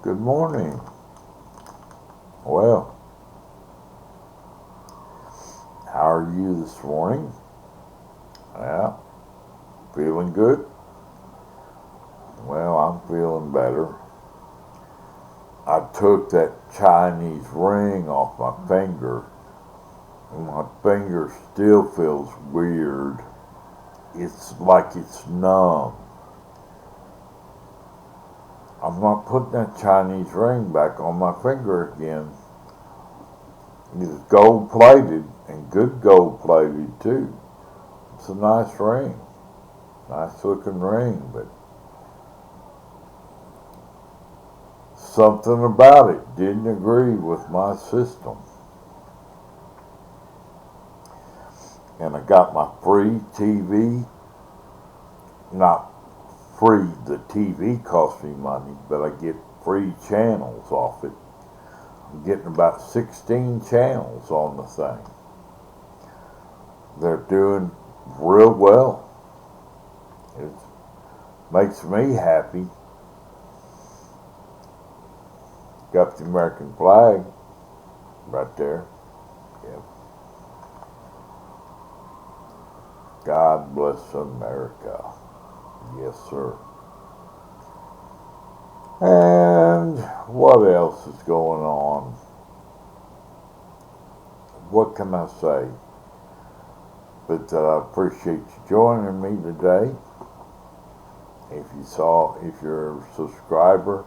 Good morning. Well, how are you this morning? Yeah, feeling good? Well, I'm feeling better. I took that Chinese ring off my finger, and my finger still feels weird. It's like it's numb. I'm not putting that Chinese ring back on my finger again. It's gold plated and good gold plated too. It's a nice ring. Nice looking ring, but something about it didn't agree with my system. And I got my free TV. Not free, the TV costs me money, but I get free channels off it. I'm getting about 16 channels on the thing. They're doing real well. It makes me happy. Got the American flag right there. Yep. God bless America. Yes, sir. And what else is going on? What can I say? But I appreciate you joining me today. If you're a subscriber,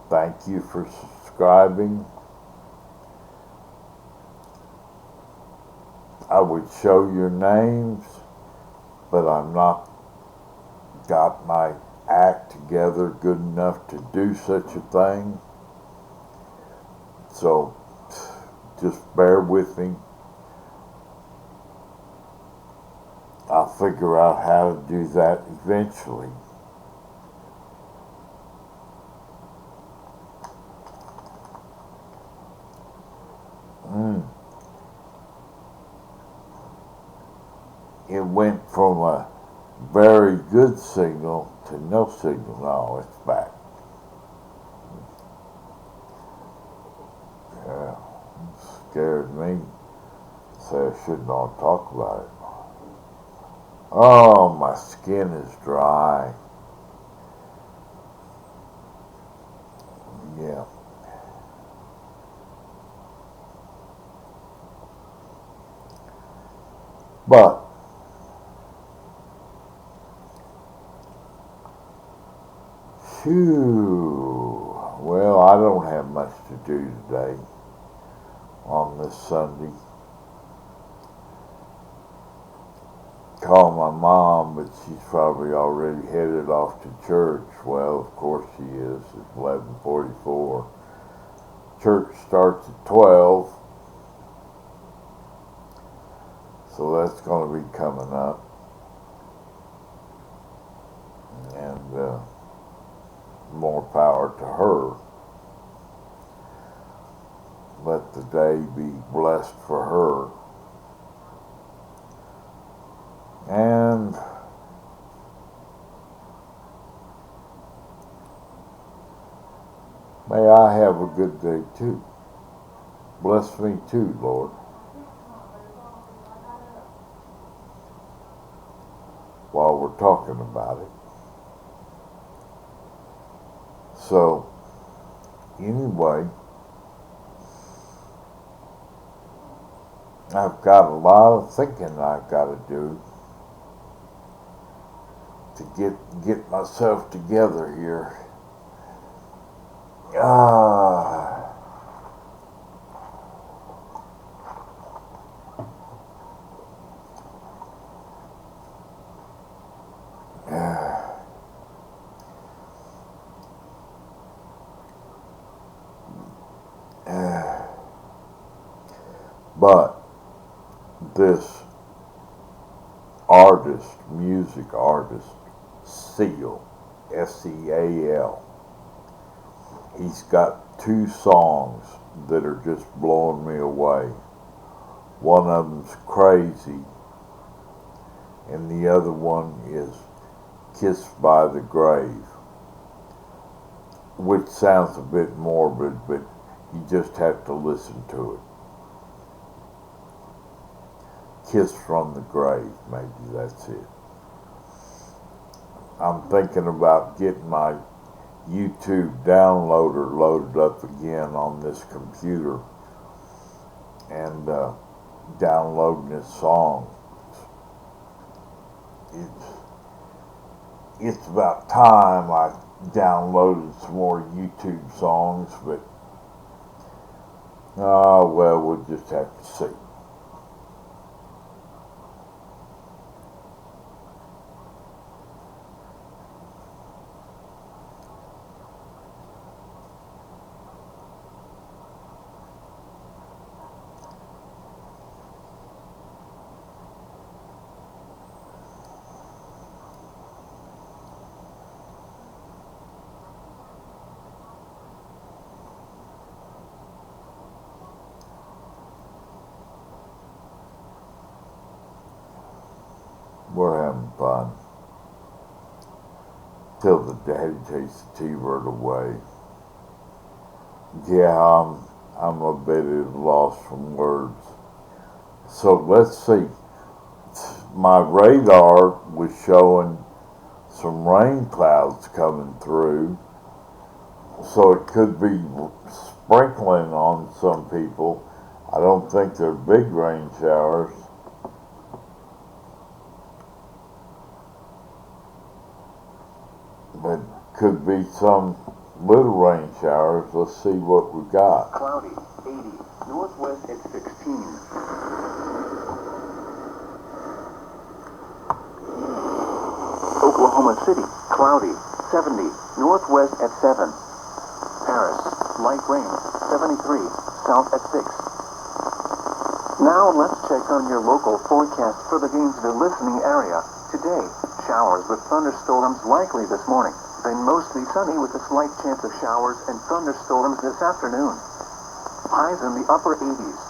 thank you for subscribing. I would show your names, but I'm not got my act together good enough to do such a thing. So just bear with me. I'll figure out how to do that eventually. It went from a very good signal to no signal. No, it's back. Yeah, it scared me. Say I should not talk about it. Oh, my skin is dry. Yeah. But phew, well, I don't have much to do today on this Sunday. Call my mom, but she's probably already headed off to church. Well, of course she is. It's 11:44. Church starts at 12, so that's going to be coming up. And more power to her. Let the day be blessed for her. And may I have a good day too. Bless me too, Lord. While we're talking about it. So, anyway, I've got a lot of thinking I've got to do to get myself together here. But this music artist, Seal, Seal, he's got two songs that are just blowing me away. One of them's Crazy, and the other one is Kissed by the Grave. which sounds a bit morbid, but you just have to listen to it. Kiss from the Grave, maybe that's it. I'm thinking about getting my YouTube downloader loaded up again on this computer and downloading this song. It's about time I downloaded some more YouTube songs, but well, we'll just have to see. We're having fun. Till the daddy takes the T-bird away. Yeah, I'm a bit at a loss from words. So let's see. My radar was showing some rain clouds coming through. So it could be sprinkling on some people. I don't think they're big rain showers. But could be some little rain showers. Let's see what we got. Cloudy, 80. Northwest at 16. Oklahoma City, cloudy, 70. Northwest at 7. Paris, light rain, 73. South at 6. Now let's check on your local forecast for the Gainesville listening area. Today, showers with thunderstorms likely this morning, then mostly sunny with a slight chance of showers and thunderstorms this afternoon. Highs in the upper 80s.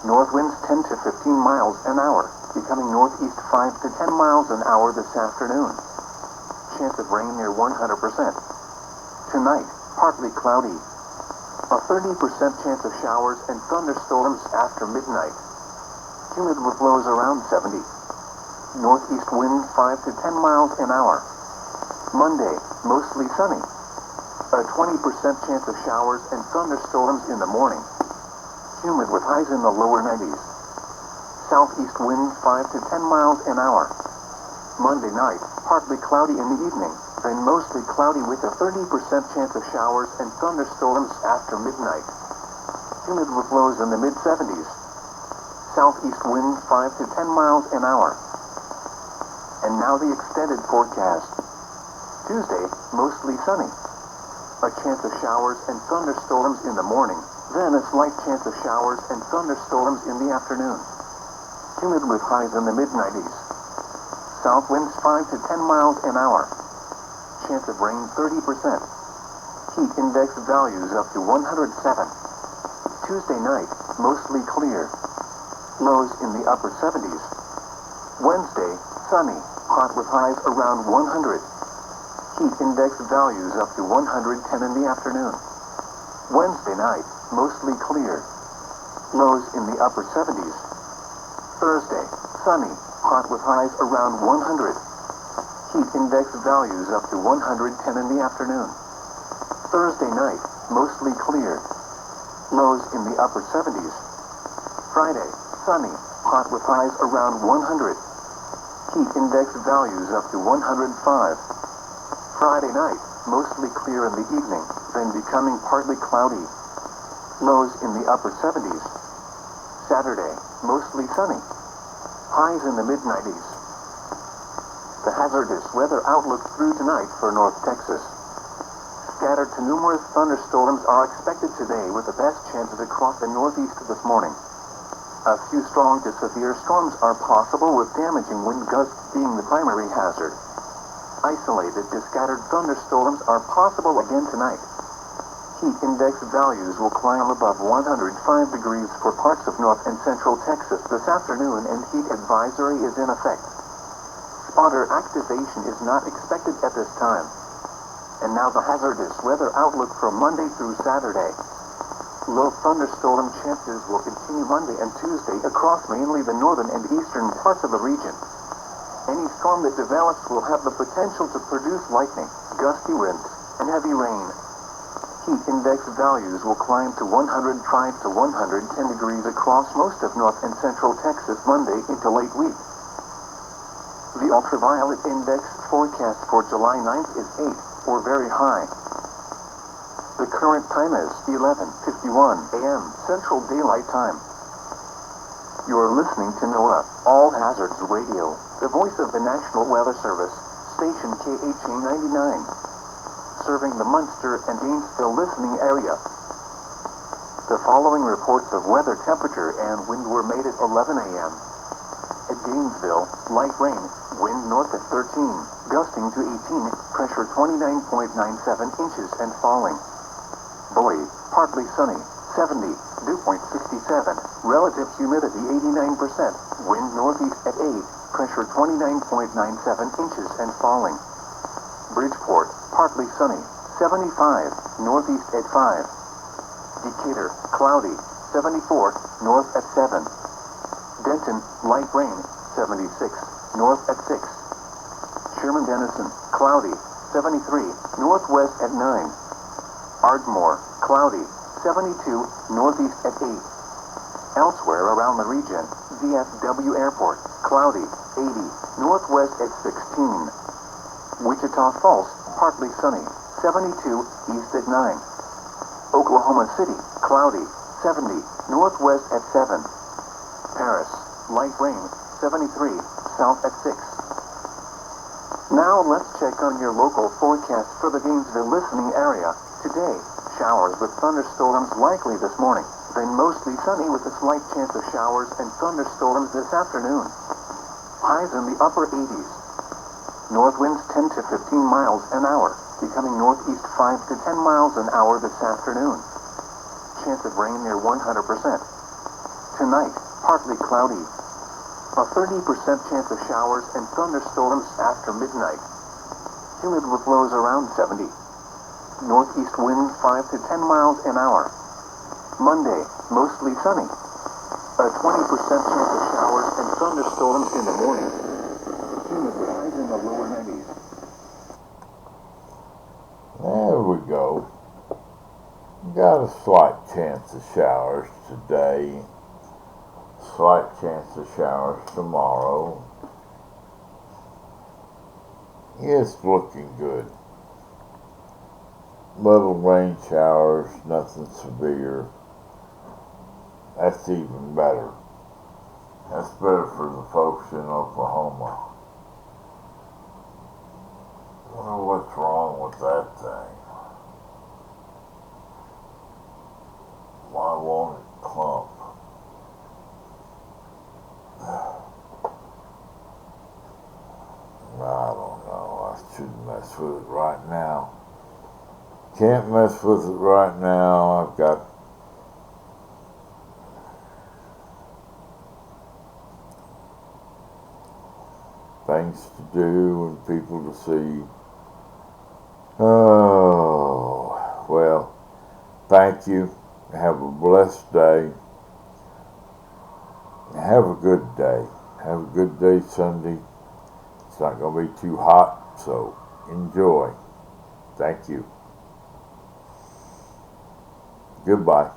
North winds 10 to 15 miles an hour, becoming northeast 5 to 10 miles an hour this afternoon. Chance of rain near 100%. Tonight, partly cloudy. A 30% chance of showers and thunderstorms after midnight. Humid with lows around 70. Northeast wind 5 to 10 miles an hour. Monday, mostly sunny. A 20% chance of showers and thunderstorms in the morning. Humid with highs in the lower 90s. Southeast wind 5 to 10 miles an hour. Monday night, partly cloudy in the evening, then mostly cloudy with a 30% chance of showers and thunderstorms after midnight. Humid with lows in the mid-70s. Southeast wind 5 to 10 miles an hour. And now the extended forecast. Tuesday, mostly sunny. A chance of showers and thunderstorms in the morning, then a slight chance of showers and thunderstorms in the afternoon. Humid with highs in the mid-90s. South winds 5 to 10 miles an hour. Chance of rain 30%. Heat index values up to 107. Tuesday night, mostly clear. Lows in the upper 70s. Wednesday, sunny, hot with highs around 100. Heat index values up to 110 in the afternoon. Wednesday night, mostly clear. Lows in the upper 70s. Thursday, sunny, hot with highs around 100. Heat index values up to 110 in the afternoon. Thursday night, mostly clear. Lows in the upper 70s. Friday, sunny, hot with highs around 100. Heat index values up to 105. Friday night, mostly clear in the evening, then becoming partly cloudy. Lows in the upper 70s. Saturday, mostly sunny. Highs in the mid-90s. The hazardous weather outlook through tonight for North Texas. Scattered to numerous thunderstorms are expected today with the best chances across the northeast this morning. A few strong to severe storms are possible with damaging wind gusts being the primary hazard. Isolated to scattered thunderstorms are possible again tonight. Heat index values will climb above 105 degrees for parts of north and central Texas this afternoon, and heat advisory is in effect. Spotter activation is not expected at this time. And now the hazardous weather outlook for Monday through Saturday. Low thunderstorm chances will continue Monday and Tuesday across mainly the northern and eastern parts of the region. Any storm that develops will have the potential to produce lightning, gusty winds, and heavy rain. Heat index values will climb to 105 to 110 degrees across most of north and central Texas Monday into late week. The ultraviolet index forecast for July 9th is 8, or very high. The current time is 11:51 a.m. Central Daylight Time. You are listening to NOAA All Hazards Radio, the voice of the National Weather Service, station KHA 99, serving the Munster and Gainesville listening area. The following reports of weather temperature and wind were made at 11 a.m. At Gainesville, light rain, wind north at 13, gusting to 18, pressure 29.97 inches and falling. Bowie, partly sunny, 70, dew point 67, relative humidity 89%, wind northeast at 8, pressure 29.97 inches and falling. Bridgeport, partly sunny, 75, northeast at 5. Decatur, cloudy, 74, north at 7. Denton, light rain, 76, north at 6. Sherman-Denison, cloudy, 73, northwest at 9. Ardmore, cloudy, 72, northeast at 8. Elsewhere around the region, VFW Airport, cloudy, 80, northwest at 16. Wichita Falls, partly sunny, 72, east at 9. Oklahoma City, cloudy, 70, northwest at 7. Paris, light rain, 73, south at 6. Now let's check on your local forecast for the Gainesville listening area. Today, showers with thunderstorms likely this morning, then mostly sunny with a slight chance of showers and thunderstorms this afternoon. Highs in the upper 80s. North winds 10 to 15 miles an hour, becoming northeast 5 to 10 miles an hour this afternoon. Chance of rain near 100%. Tonight, partly cloudy. A 30% chance of showers and thunderstorms after midnight. Humid with lows around 70. Northeast winds 5 to 10 miles an hour. Monday, mostly sunny. A 20% chance of showers and thunderstorms in the morning. Humid with highs in the lower 90s. There we go. Got a slight chance of showers today. Slight chance of showers tomorrow. It's looking good. Little rain showers, nothing severe. That's even better. That's better for the folks in Oklahoma. I wonder what's wrong with that thing. Why won't it clump? I don't know. I shouldn't mess with it right now. Can't mess with it right now. I've got things to do and people to see. Oh, well, thank you. Have a blessed day. Have a good day. Have a good day Sunday. It's not going to be too hot, so enjoy. Thank you. Goodbye.